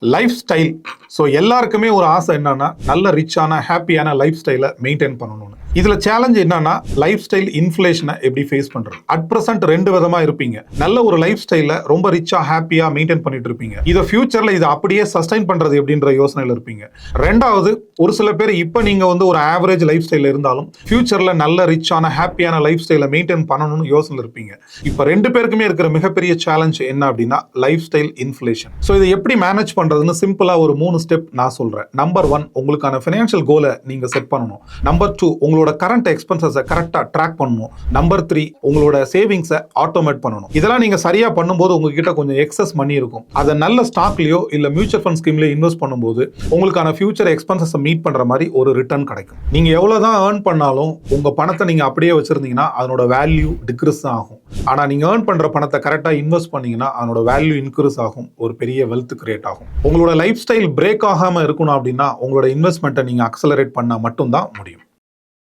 Life style. So எல்லாருக்குமே ஒரு ஆசை என்னன்னா நல்ல ரிச்சான ஹாப்பியான லைஃப் ஸ்டைலை மெயின்டைன் பண்ணணும்னு. இதுல சேலஞ்ச் என்னன்னா லைஃப் ஸ்டைல் இன்ஃப்ளேஷனை எப்படி ஃபேஸ் பண்றது. அட் பிரசன்ட் ரெண்டு விதமா இருப்பீங்க. நல்ல ஒரு லைஃப் ஸ்டைல ரொம்ப ரிச்சா ஹாப்பியா மெயின்டைன் பண்ணிட்டு இருப்பீங்க. இதை ஃபியூச்சர்ல இதை அப்படியே சஸ்டைன் பண்றது எப்படின்ற யோசனையில இருப்பீங்க. ரெண்டாவது, ஒரு சில பேர் இப்ப நீங்க ஒரு ஆவரேஜ் லைஃப் ஸ்டைல இருந்தாலும் ஃபியூச்சர்ல நல்ல ரிச்சான ஹாப்பியான லைஃப் ஸ்டைலை மெயின்டைன் பண்ணணும்னு யோசனை இருப்பீங்க. இப்ப ரெண்டு பேருக்குமே இருக்கிற மிகப்பெரிய சேலஞ்ச் என்ன அப்படின்னா லைஃப் ஸ்டைல் இன்ஃப்ளேஷன். ஸோ இதை எப்படி மேனேஜ் பண்றதுன்னு சிம்பிளா ஒரு 3 ஸ்டெப் நான் சொல்றேன். நம்பர் 1, உங்களுக்கான ஃபினான்ஷியல் கோலை நீங்க செட் பண்ணணும். நம்பர் 2, உங்களோட கரண்ட் எக்ஸ்பென்சஸை கரெக்டா ட்ராக் பண்ணணும். நம்பர் 3, உங்களோட சேவிங்ஸை ஆட்டோமேட் பண்ணணும். இதெல்லாம் நீங்க சரியா பண்ணும்போது உங்ககிட்ட கொஞ்சம் எக்ஸஸ் மணி இருக்கும். அதை நல்ல ஸ்டாக்லயோ இல்ல மியூச்சுவல் ஃபண்ட் ஸ்கீம்லயோ இன்வெஸ்ட் பண்ணும்போது உங்களுக்கான ஃபியூச்சர் எக்ஸ்பென்சஸை மீட் பண்ற மாதிரி ஒரு ரிட்டர்ன் கிடைக்கும். நீங்க எவ்வளவுதான் ஏர்ன் பண்ணாலும் உங்க பணத்தை நீங்க அப்படியே வச்சிருந்தீங்கன்னா அதனோட வேல்யூ டிக்ரீஸ் தான் ஆகும். ஆனா நீங்க ஏர்ன் பண்ற பணத்தை கரெக்டா இன்வெஸ்ட் பண்ணீங்கன்னா அதனோட வேல்யூ இன்க்ரீஸ் ஆகும். ஒரு பெரிய வெல்த் கிரியேட் ஆகும். உங்களோட லைஃப் ஸ்டைல் பிரேக் ஆகாம இருக்கணும் அப்படின்னா உங்களோட இன்வெஸ்ட்மெண்ட்டை நீங்க அக்சலரேட் பண்ணா மட்டும்தான் முடியும்.